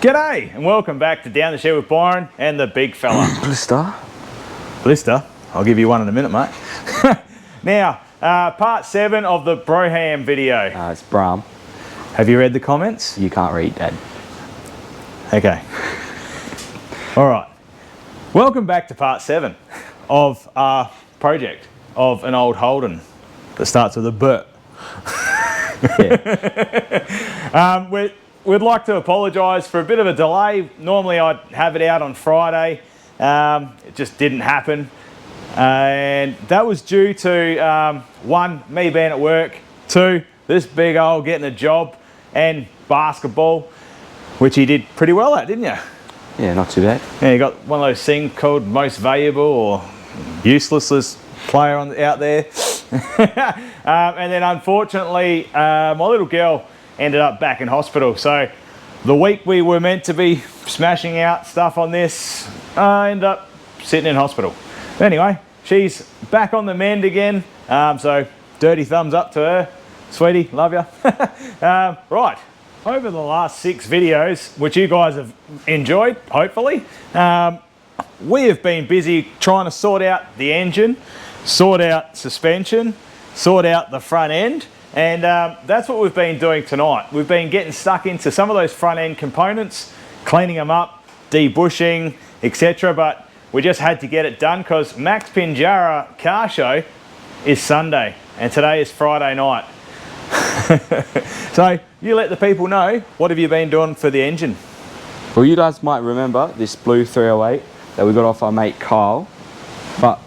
G'day and welcome back to Down the Shed with Byron and the big fella. Blister? I'll give you one in a minute, mate. Now, part 7 of the Brougham video. It's Brougham. Have you read the comments? You can't read, Dad. Okay. All right. Welcome back to part 7 of our project of an old Holden that starts with a B. Yeah. We'd like to apologise for a bit of a delay. Normally I'd have it out on Friday. It just didn't happen. And that was due to, 1, me being at work, 2, this big old getting a job, and basketball, which he did pretty well at, didn't you? Yeah, not too bad. Yeah, you got one of those things called most valuable or useless player out there. And then unfortunately, my little girl ended up back in hospital. So the week we were meant to be smashing out stuff on this, I ended up sitting in hospital. But anyway, she's back on the mend again. So dirty thumbs up to her. Sweetie, love you. Right, over the last 6 videos, which you guys have enjoyed, hopefully, we have been busy trying to sort out the engine, sort out suspension, sort out the front end, and that's what we've been doing tonight. We've been getting stuck into some of those front end components, cleaning them up, debushing, etc. But we just had to get it done because Max Pinjarra car show is Sunday and today is Friday night. So you let the people know, what have you been doing for the engine? Well, you guys might remember this blue 308 that we got off our mate Kyle, but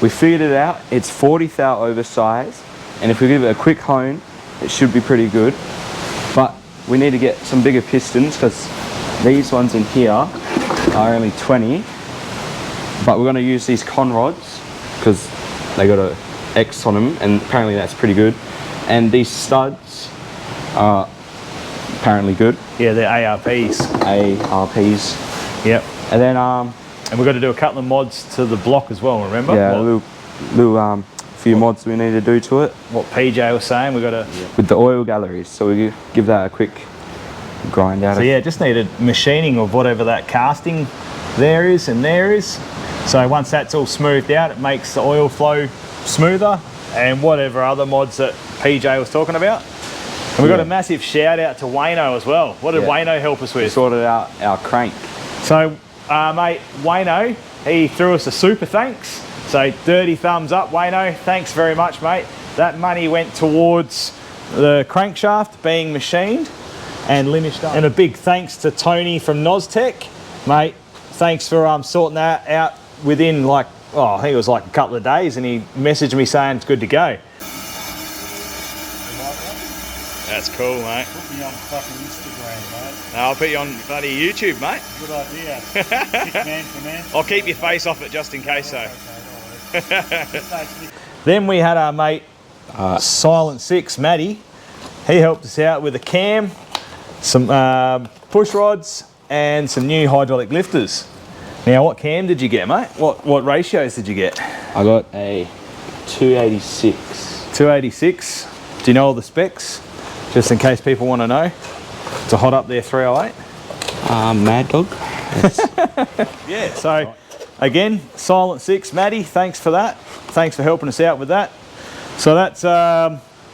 we figured it out. It's 40 thou oversized, and if we give it a quick hone, it should be pretty good. But we need to get some bigger pistons because these ones in here are only 20. But we're going to use these con rods because they got a X on them, and apparently that's pretty good. And these studs are apparently good. Yeah, they're ARPs. ARPs. Yep. And then and we've got to do a couple of mods to the block as well, remember? yeah, a little few mods we need to do to it. What PJ was saying, we've got to... With the oil galleries, so we give that a quick grind out. So yeah, just needed machining of whatever that casting there is and there is. So once that's all smoothed out, it makes the oil flow smoother and whatever other mods that PJ was talking about. And we've got a massive shout out to Wayno as well. What did Wayno help us with? We sorted out our crank. So mate, Wayno, he threw us a super thanks. So dirty thumbs up, Wayno. Thanks very much, mate. That money went towards the crankshaft being machined and linished up. And a big thanks to Tony from Nostech, mate. Thanks for sorting that out within like, I think it was like a couple of days, and he messaged me saying it's good to go. That's cool, mate. Put me on fucking Instagram, mate. No, I'll put you on bloody YouTube, mate. Good idea. Kick man for man. I'll keep your face off it just in case, though. Okay, Then we had our mate Silent 6, Matty. He helped us out with a cam, some push rods, and some new hydraulic lifters. Now, what cam did you get, mate? What ratios did you get? I got a 286. 286. Do you know all the specs? Just in case people want to know. To hot up their 308. Mad Dog. Yeah, so again, Silent 6, Matty, thanks for that. Thanks for helping us out with that. So that's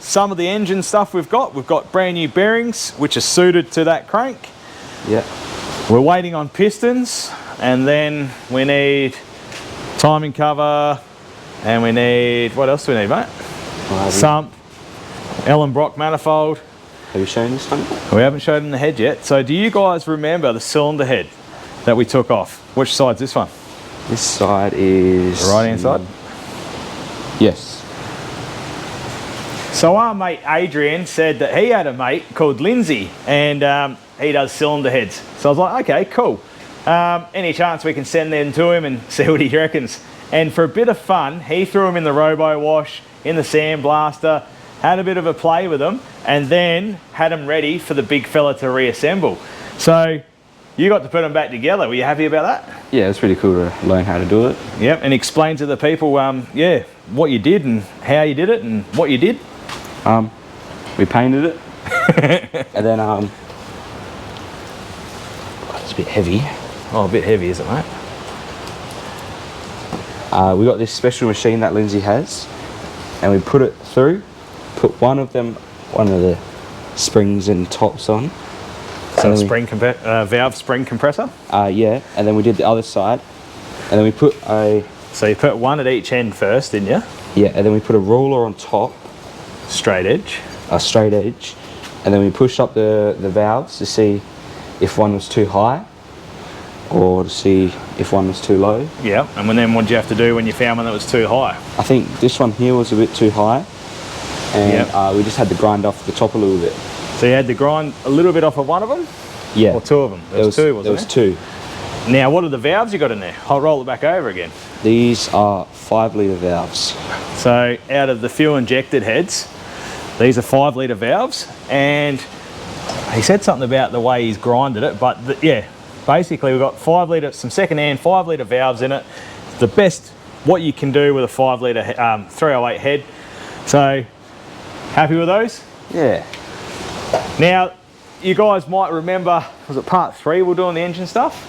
some of the engine stuff we've got. We've got brand new bearings, which are suited to that crank. Yeah. We're waiting on pistons, and then we need timing cover, and we need, what else do we need, mate? Sump, Ellen Brock manifold. Have you shown this one? We haven't showed them the head yet. So do you guys remember the cylinder head that we took off? Which side's this one? This side is... The right hand side? Yes. So our mate Adrian said that he had a mate called Lindsay, and he does cylinder heads. So I was like, okay, cool. Any chance we can send them to him and see what he reckons? And for a bit of fun, he threw them in the robo wash, in the sandblaster, had a bit of a play with them, and then had them ready for the big fella to reassemble. So you got to put them back together. Were you happy about that? Yeah, it's pretty cool to learn how to do it. Yep, and explain to the people, yeah, what you did and how you did it and what you did. We painted it, and then It's a bit heavy. Oh, a bit heavy, is it, mate? We got this special machine that Lindsay has, and we put it through, put one of the springs and tops on. So valve spring compressor? Yeah, and then we did the other side, and then we put So you put one at each end first, didn't you? yeah, and then we put a ruler on top, Straight edge. a straight edge, and then we pushed up the valves to see if one was too high, or to see if one was too low. Yeah, and then what did you have to do when you found one that was too high? I think this one here was a bit too high, and Yep. we just had to grind off the top a little bit. So you had to grind a little bit off of one of them? Yeah. Or two of them? There was two, wasn't there? was two. Now, what are the valves you got in there? I'll roll it back over again. These are 5 litre valves. So out of the fuel injected heads, these are 5 litre valves, and he said something about the way he's grinded it, but yeah, basically we've got 5 litre, some second hand 5 litre valves in it. The best what you can do with a 5 litre 308 head. So happy with those? Yeah. Now, you guys might remember, was it part 3 we're doing the engine stuff?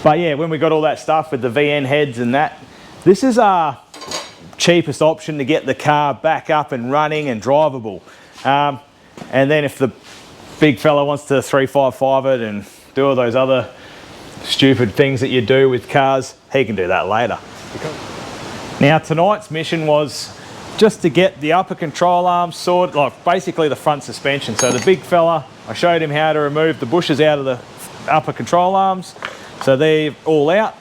But yeah, when we got all that stuff with the VN heads and that, this is our cheapest option to get the car back up and running and drivable. And then if the big fella wants to 355 it and do all those other stupid things that you do with cars, he can do that later. Now, tonight's mission was just to get the upper control arms sorted, like basically the front suspension. So the big fella, I showed him how to remove the bushes out of the upper control arms. So they're all out.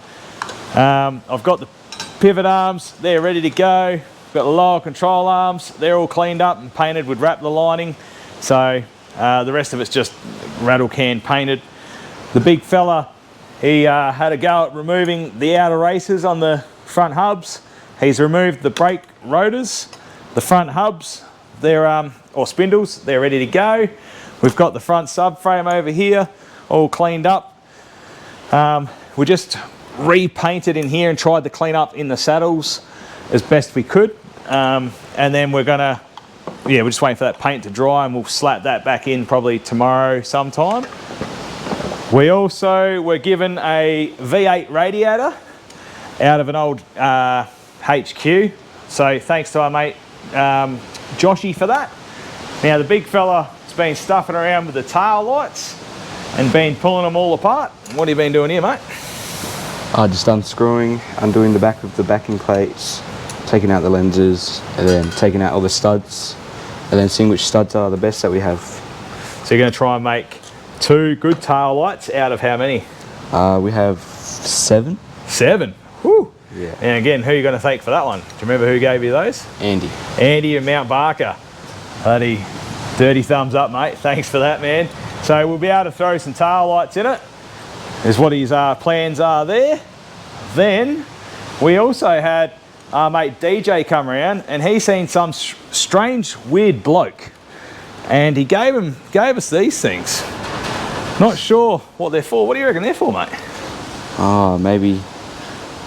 I've got the pivot arms, they're ready to go. Got the lower control arms, they're all cleaned up and painted with Raptor lining. So the rest of it's just rattle can painted. The big fella, he had a go at removing the outer racers on the front hubs. He's removed the brake rotors, the front hubs, they're or spindles, they're ready to go. We've got the front subframe over here, all cleaned up. We just repainted in here and tried to clean up in the saddles as best we could. And then we're gonna, yeah, we're just waiting for that paint to dry and we'll slap that back in probably tomorrow sometime. We also were given a V8 radiator out of an old HQ. So thanks to our mate Joshy for that. Now the big fella's been stuffing around with the tail lights and been pulling them all apart. What have you been doing here, mate? Just unscrewing, undoing the back of the backing plates, taking out the lenses, and then taking out all the studs, and then seeing which studs are the best that we have. So you're going to try and make 2 good tail lights out of how many? We have 7. 7. Whew. Yeah. And again, who are you going to thank for that one? Do you remember who gave you those? Andy. Andy and Mount Barker. Bloody dirty thumbs up, mate. Thanks for that, man. So we'll be able to throw some tail lights in it. Is what his plans are there. Then we also had our mate DJ come around, and he's seen some strange, weird bloke, and he gave us these things. Not sure what they're for. What do you reckon they're for, mate? Oh, maybe.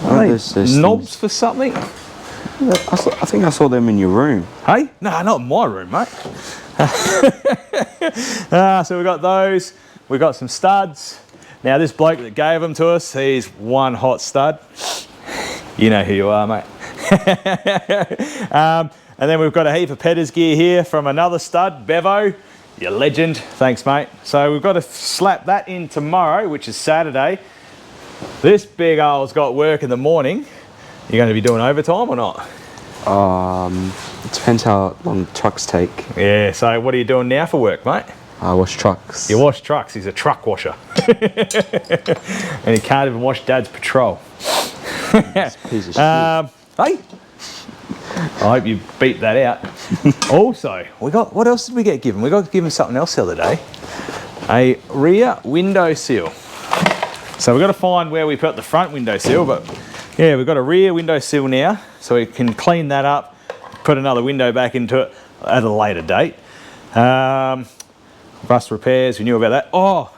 Are they knobs for something? I think I saw them in your room. Hey? No, not in my room, mate. So we got those. We got some studs. Now this bloke that gave them to us, he's one hot stud. You know who you are, mate. And then we've got a heap of Petters gear here from another stud, Bevo. You legend. Thanks, mate. So we've got to slap that in tomorrow, which is Saturday. This big old's got work in the morning. You're going to be doing overtime or not? It depends how long trucks take. Yeah, so what are you doing now for work, mate? I wash trucks. You wash trucks. He's a truck washer. And he can't even wash Dad's patrol. Piece of shit. Hey, I hope you beat that out. Also, we got, what else did we get given? We got given something else the other day. A rear window seal. So we've got to find where we put the front window seal, but yeah, we've got a rear window seal now, so we can clean that up, put another window back into it at a later date. Rust repairs, we knew about that. Oh,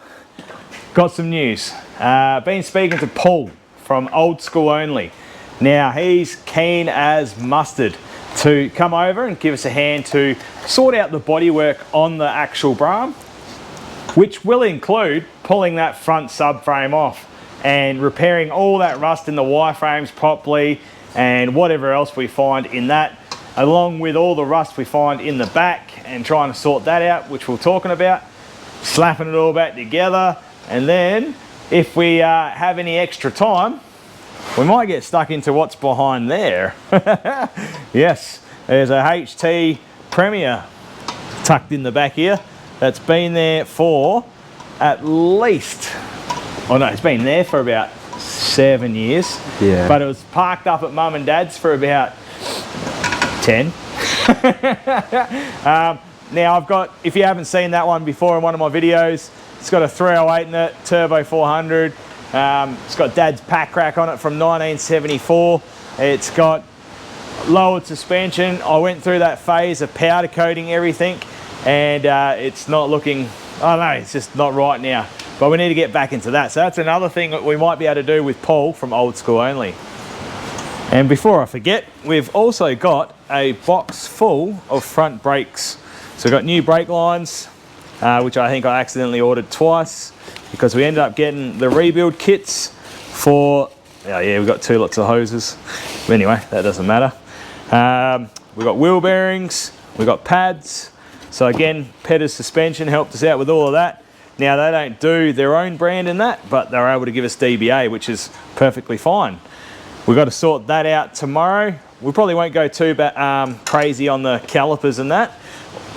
got some news. Been speaking to Paul from Old School Only. Now, he's keen as mustard to come over and give us a hand to sort out the bodywork on the actual Brougham. which will include pulling that front subframe off and repairing all that rust in the wireframes properly and whatever else we find in that, along with all the rust we find in the back, and trying to sort that out, which we're talking about, slapping it all back together. And then if we have any extra time, we might get stuck into what's behind there. Yes, there's a HT Premier tucked in the back here that's been there for at least, oh no, it's been there for about 7 years. Yeah. But it was parked up at mum and dad's for about 10. Now I've got, if you haven't seen that one before in one of my videos, it's got a 308 in it, turbo 400. It's got dad's pack rack on it from 1974. It's got lowered suspension. I went through that phase of powder coating everything, and it's not looking, I don't know, it's just not right now. But we need to get back into that. So that's another thing that we might be able to do with Paul from Old School Only. And before I forget, we've also got a box full of front brakes. So we've got new brake lines, which I think I accidentally ordered twice because we ended up getting the rebuild kits for, oh yeah, we've got 2 lots of hoses. But anyway, that doesn't matter. We've got wheel bearings, we've got pads. So again, Petter's suspension helped us out with all of that. Now they don't do their own brand in that, but they're able to give us DBA, which is perfectly fine. We've got to sort that out tomorrow. We probably won't go too crazy on the calipers and that,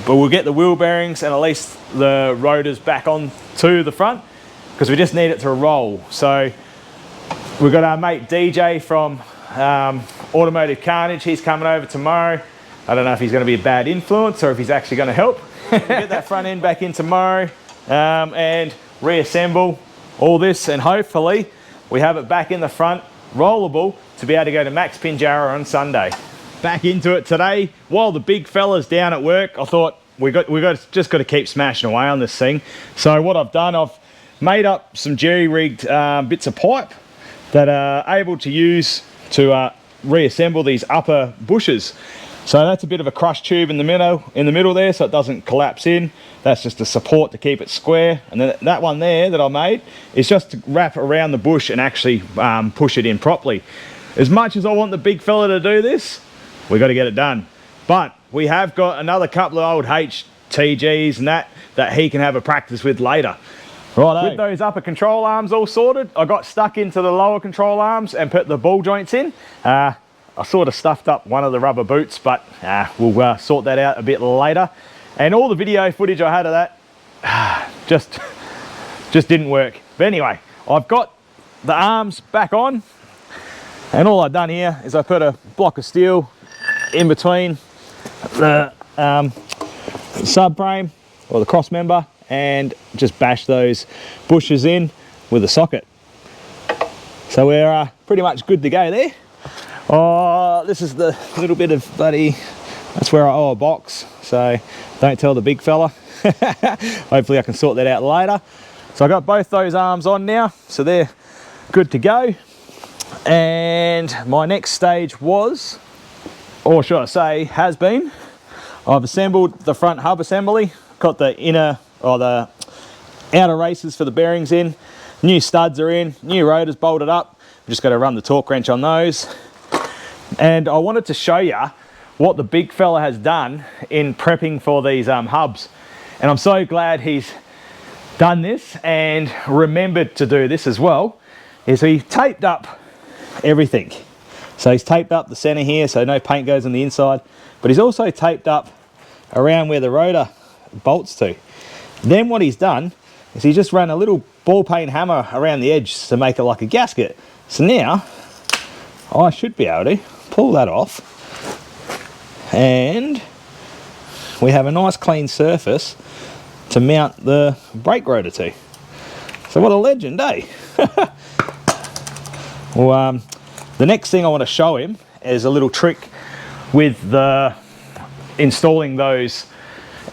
but we'll get the wheel bearings and at least the rotors back on to the front, because we just need it to roll. So we've got our mate DJ from Automotive Carnage. He's coming over tomorrow. I don't know if he's going to be a bad influence or if he's actually going to help. We'll get that front end back in tomorrow and reassemble all this, and hopefully we have it back in the front rollable to be able to go to Max Pinjarra on Sunday. Back into it today while the big fella's down at work. I thought just got to keep smashing away on this thing. So what I've done, I've made up some jerry-rigged bits of pipe that are able to use to reassemble these upper bushes. So that's a bit of a crush tube in the middle there, so it doesn't collapse in. That's just a support to keep it square. And then that one there that I made is just to wrap around the bush and actually push it in properly. As much as I want the big fella to do this, we got to get it done. But we have got another couple of old HTGs and that he can have a practice with later. Right, with those upper control arms all sorted, I got stuck into the lower control arms and put the ball joints in. I sort of stuffed up one of the rubber boots, but we'll sort that out a bit later. And all the video footage I had of that just didn't work. But anyway, I've got the arms back on, and all I've done here is I put a block of steel in between the subframe or the cross member and just bash those bushes in with a socket. So we're pretty much good to go there. Oh, this is the little bit of bloody, that's where I owe a box, so don't tell the big fella. Hopefully I can sort that out later. So I got both those arms on now, so they're good to go. And my next stage was, or should I say has been, I've assembled the front hub assembly, got the inner or the outer races for the bearings in, new studs are in, new rotors bolted up. We've just got to run the torque wrench on those. And I wanted to show you what the big fella has done in prepping for these hubs. And I'm so glad he's done this and remembered to do this as well, is he taped up everything. So he's taped up the center here so no paint goes on the inside, but he's also taped up around where the rotor bolts to. Then what he's done is he just ran a little ball peen hammer around the edge to make it like a gasket. So now I should be able to pull that off and we have a nice clean surface to mount the brake rotor to. So what a legend, eh? Well, the next thing I want to show him is a little trick with the installing those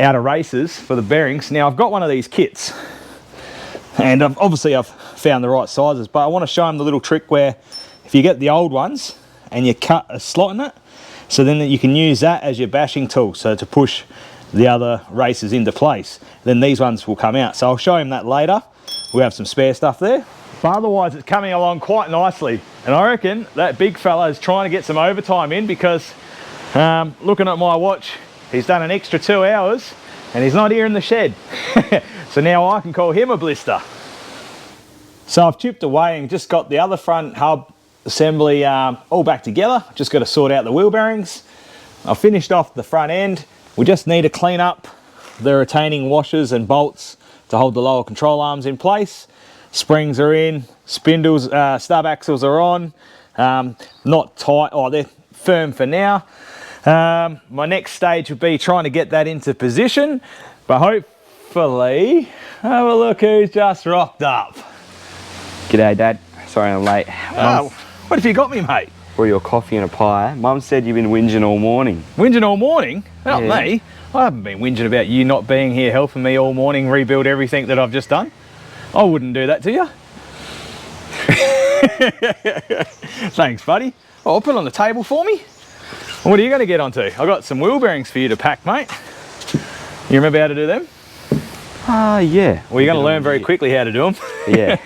outer races for the bearings. Now I've got one of these kits and obviously I've found the right sizes, but I want to show him the little trick where if you get the old ones and you cut a slot in it, so then you can use that as your bashing tool, so to push the other races into place. Then these ones will come out. So I'll show him that later. We have some spare stuff there. But otherwise it's coming along quite nicely. And I reckon that big fella is trying to get some overtime in because looking at my watch, he's done an extra 2 hours and he's not here in the shed. So now I can call him a blister. So I've chipped away and just got the other front hub assembly all back together. Just got to sort out the wheel bearings. I've finished off the front end. We just need to clean up the retaining washers and bolts to hold the lower control arms in place. Springs are in, spindles, stub axles are on. Not tight, oh, they're firm for now. My next stage would be trying to get that into position, but hopefully, have a look who's just rocked up. G'day, Dad. Sorry I'm late. Oh, what have you got me, mate? For your coffee and a pie. Mum said you've been whinging all morning. Whinging all morning? Not Yeah. me. I haven't been whinging about you not being here helping me all morning rebuild everything that I've just done. I wouldn't do that to you. Thanks, buddy. Oh, I'll put it on the table for me. What are you going to get onto? I've got some wheel bearings for you to pack, mate. You remember how to do them? Yeah. Well, you're going to learn very quickly how to do them. Yeah.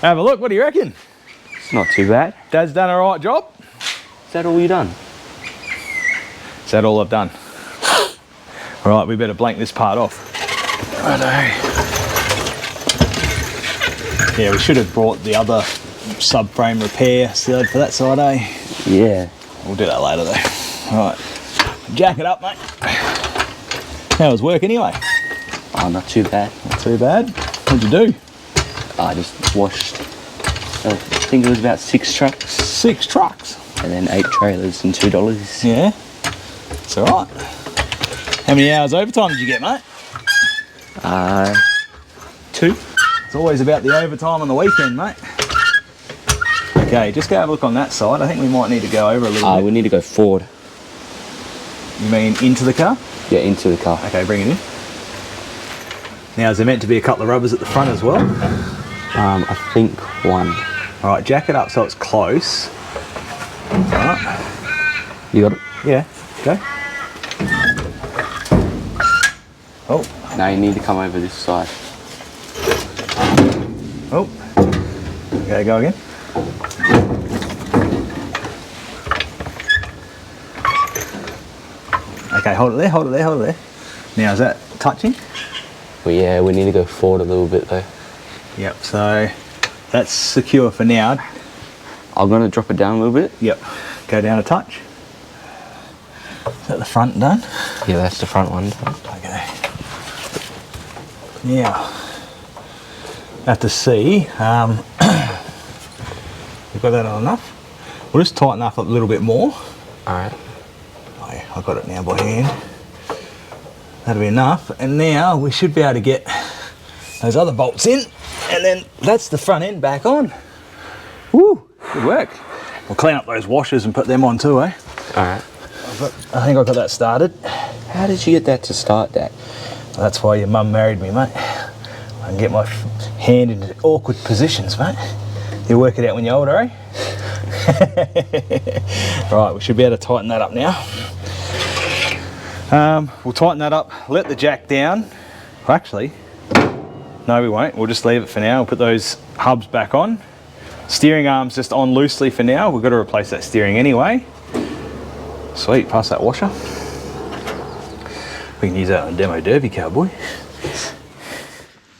Have a look. What do you reckon? It's not too bad. Dad's done a right job. Is that all you done? Is that all I've done? All right, we better blank this part off. Righto. Yeah, we should have brought the other subframe repair stud for that side, eh? Yeah. We'll do that later though. All right, jack it up, mate. How was work anyway? Oh, not too bad. Not too bad. What'd you do? I just washed, I think it was about 6 trucks. 6 trucks. And then 8 trailers and $2. Yeah, it's all right. How many hours overtime did you get, mate? 2. It's always about the overtime on the weekend, mate. Okay, just go have a look on that side. I think we might need to go over a little bit. We need to go forward. You mean into the car? Yeah, into the car. Okay, bring it in. Now, is there meant to be a couple of rubbers at the front as well? I think 1. All right, jack it up so it's close. All right. You got it? Yeah, go. Oh, Now you need to come over this side. oh. Okay, go again. Okay, hold it there, hold it there, hold it there. Now, is that touching? Well, yeah, we need to go forward a little bit though. Yep, so that's secure for now. I'm going to drop it down a little bit. Yep, go down a touch. Is that the front done? Yeah, that's the front one. Okay. Now, have to see, we've got that on enough. We'll just tighten up a little bit more. Alright. Oh, I've got it now by hand. That'll be enough. And now we should be able to get those other bolts in. And then that's the front end back on. Woo, good work. We'll clean up those washers and put them on too, eh? Alright. I think I got that started. How did you get that to start, Dad? That's why your mum married me, mate. I can get my hand into awkward positions, mate. You'll work it out when you're older, eh? Right, we should be able to tighten that up now. We'll tighten that up, let the jack down. Well, actually, no we won't. We'll just leave it for now. We'll put those hubs back on. Steering arm's just on loosely for now. We've got to replace that steering anyway. Sweet, pass that washer. We can use that on a demo derby, cowboy.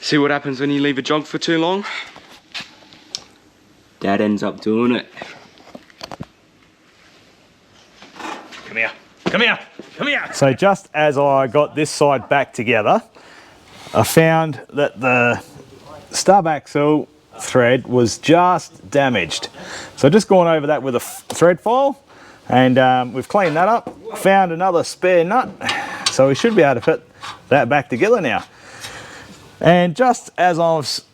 See what happens when you leave a jog for too long? Dad ends up doing it. Come here, come here, come here. So just as I got this side back together, I found that the stub axle thread was just damaged. So I've just gone over that with a thread file and we've cleaned that up. Found another spare nut. So we should be able to put that back together now. And just as I was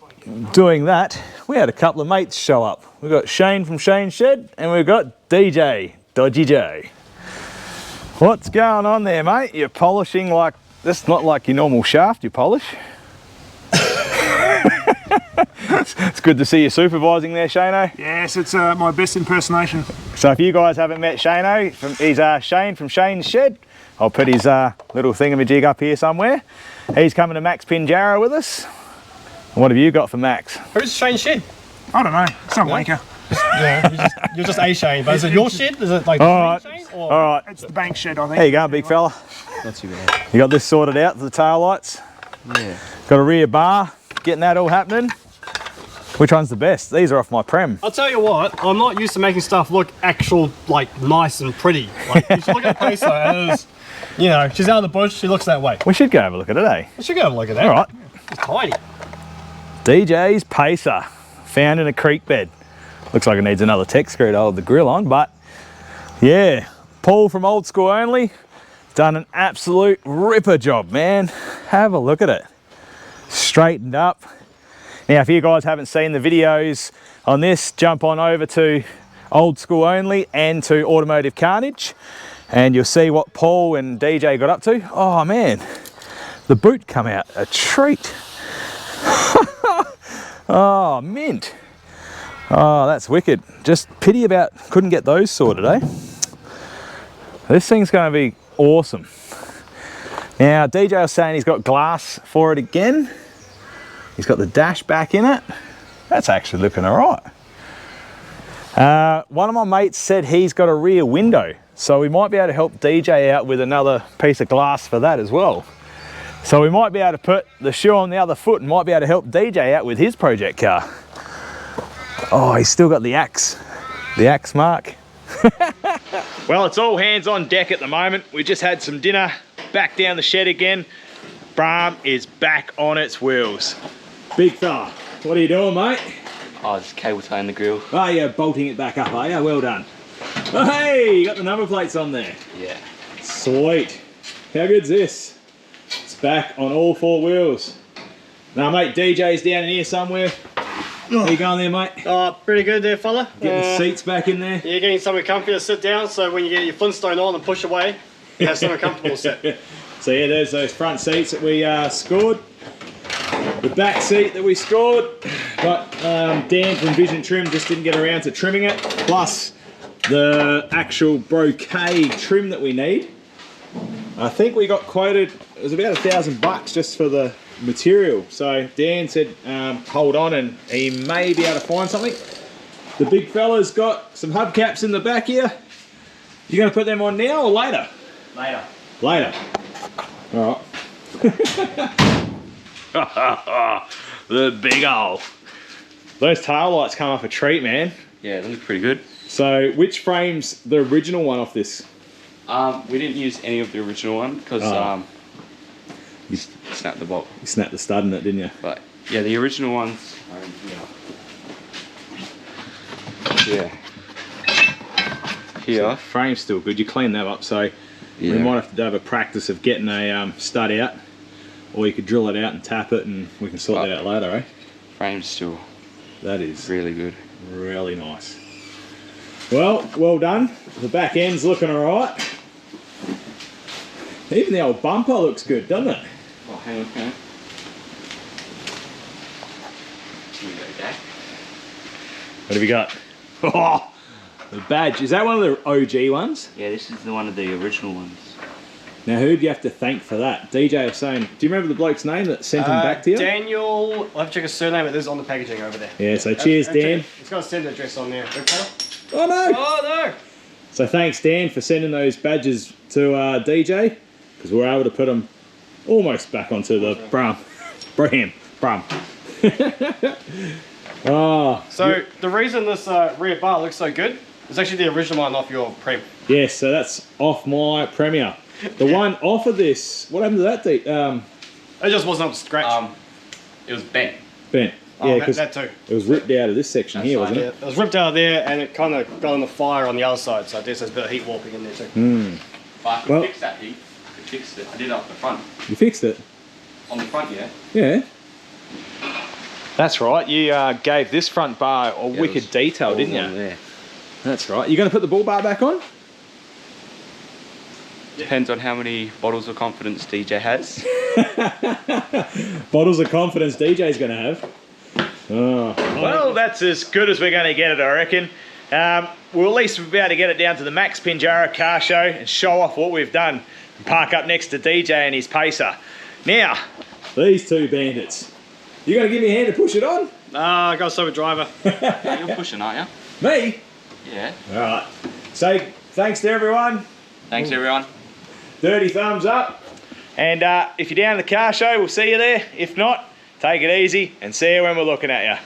doing that, we had a couple of mates show up. We've got Shane from Shane's Shed and we've got DJ, Dodgy J. What's going on there, mate? You're polishing like, that's not like your normal shaft you polish. It's good to see you supervising there, Shano. Yes, it's my best impersonation. So if you guys haven't met Shano, he's Shane from Shane's Shed. I'll put his little thingamajig up here somewhere. He's coming to Max Pinjarra with us. What have you got for Max? Who's Shane Shed? I don't know. Some wanker. Yeah, you're just a Shane, but is it your shed? Is it like All the right. Shane? Or? All right. It's the bank shed, I think. There you go, big fella. Not too bad. You got this sorted out for the tail lights. Yeah. Got a rear bar. Getting that all happening. Which one's the best? These are off my prem. I'll tell you what, I'm not used to making stuff look actual, like, nice and pretty. Like, you should look at Pacer as, you know, she's out of the bush, she looks that way. We should go have a look at it, eh? We should go have a look at that. All right. It's tiny. DJ's Pacer, found in a creek bed. Looks like it needs another tech screw to hold the grill on, but yeah, Paul from Old School Only, done an absolute ripper job, man. Have a look at it. Straightened up. Now, if you guys haven't seen the videos on this, jump on over to Old School Only and to Automotive Carnage, and you'll see what Paul and DJ got up to. Oh man, the boot come out a treat. Oh, mint. Oh, that's wicked. Just pity about couldn't get those sorted, eh? This thing's going to be awesome. Now, DJ was saying he's got glass for it again. He's got the dash back in it. That's actually looking all right. One of my mates said he's got a rear window, so we might be able to help DJ out with another piece of glass for that as well. So we might be able to put the shoe on the other foot and might be able to help DJ out with his project car. Oh, he's still got the axe mark. Well, it's all hands on deck at the moment. We just had some dinner, back down the shed again. Brougham is back on its wheels. Big fella, what are you doing, mate? Oh, just cable tying the grill. Oh, you're bolting it back up, are you? Well done. Oh, hey, you got the number plates on there. Yeah. Sweet. How good's this? It's back on all 4 wheels. Now, mate, DJ's down in here somewhere. How you going there, mate? Oh, pretty good there, fella. Getting the seats back in there. You're getting somewhere comfy to sit down, so when you get your Flintstone on and push away, you have somewhere comfortable to sit. So yeah, there's those front seats that we scored. The back seat that we scored, but Dan from Vision Trim just didn't get around to trimming it. Plus the actual brocade trim that we need. I think we got quoted, it was about $1,000 just for the material. So Dan said hold on and he may be able to find something. The big fella's got some hubcaps in the back here. You gonna put them on now or later? Later. Later. All right. The big ol'. Those tail lights come off a treat, man. Yeah, they look pretty good. So which frame's the original one off this? We didn't use any of the original one because you snapped the bolt. You snapped the stud in it, didn't you? But yeah, the original ones are in here. Yeah. Here. So the frame's still good. You clean that up, so we Yeah. might have to have a practice of getting a stud out, or you could drill it out and tap it, and we can sort that out later, eh? Frame's still That is really good. really nice. Well, well done. The back end's looking all right. Even the old bumper looks good, doesn't it? Oh, hang on, hang on. Here we go, Dad. What have you got? Oh, the badge. Is that one of the OG ones? Yeah, this is one of the original ones. Now, who'd you have to thank for that? DJ was saying, do you remember the bloke's name that sent him back to you? Daniel, I'll have to check his surname, but this is on the packaging over there. Yeah, so cheers, Dan. It's got a send address on there. Okay? Oh, no! Oh, no! So thanks, Dan, for sending those badges to DJ, because we were able to put them almost back onto the Brougham. Oh. So the reason this rear bar looks so good is actually the original one off your Prem. Yes, so that's off my Premier. The one off of this, what happened to that? It just wasn't up to scratch. It was bent. Bent. Oh, Yeah, that because too. it was ripped out of this section here, wasn't Yeah, it? it was ripped out of there and it kind of got on the fire on the other side, so I guess there's a bit of heat warping in there too. But I could fix that heat. I could fix it. I did it up the front. You fixed it? On the front, yeah. Yeah. That's right, you gave this front bar a wicked detail, didn't you? There. That's right. You going to put the bull bar back on? Depends on how many bottles of confidence DJ has. Bottles of confidence DJ's going to have. Oh. Well, that's as good as we're going to get it, I reckon. We'll at least be able to get it down to the Max Pinjarra car show and show off what we've done Park up next to DJ and his pacer. Now, these two bandits. You gonna give me a hand to push it on? I got to stop a driver. You're pushing, aren't Me? you? Yeah. All right. Say thanks to everyone. Thanks, everyone. 30 thumbs up. And if you're down at the car show, we'll see you there. If not, take it easy and see you when we're looking at you.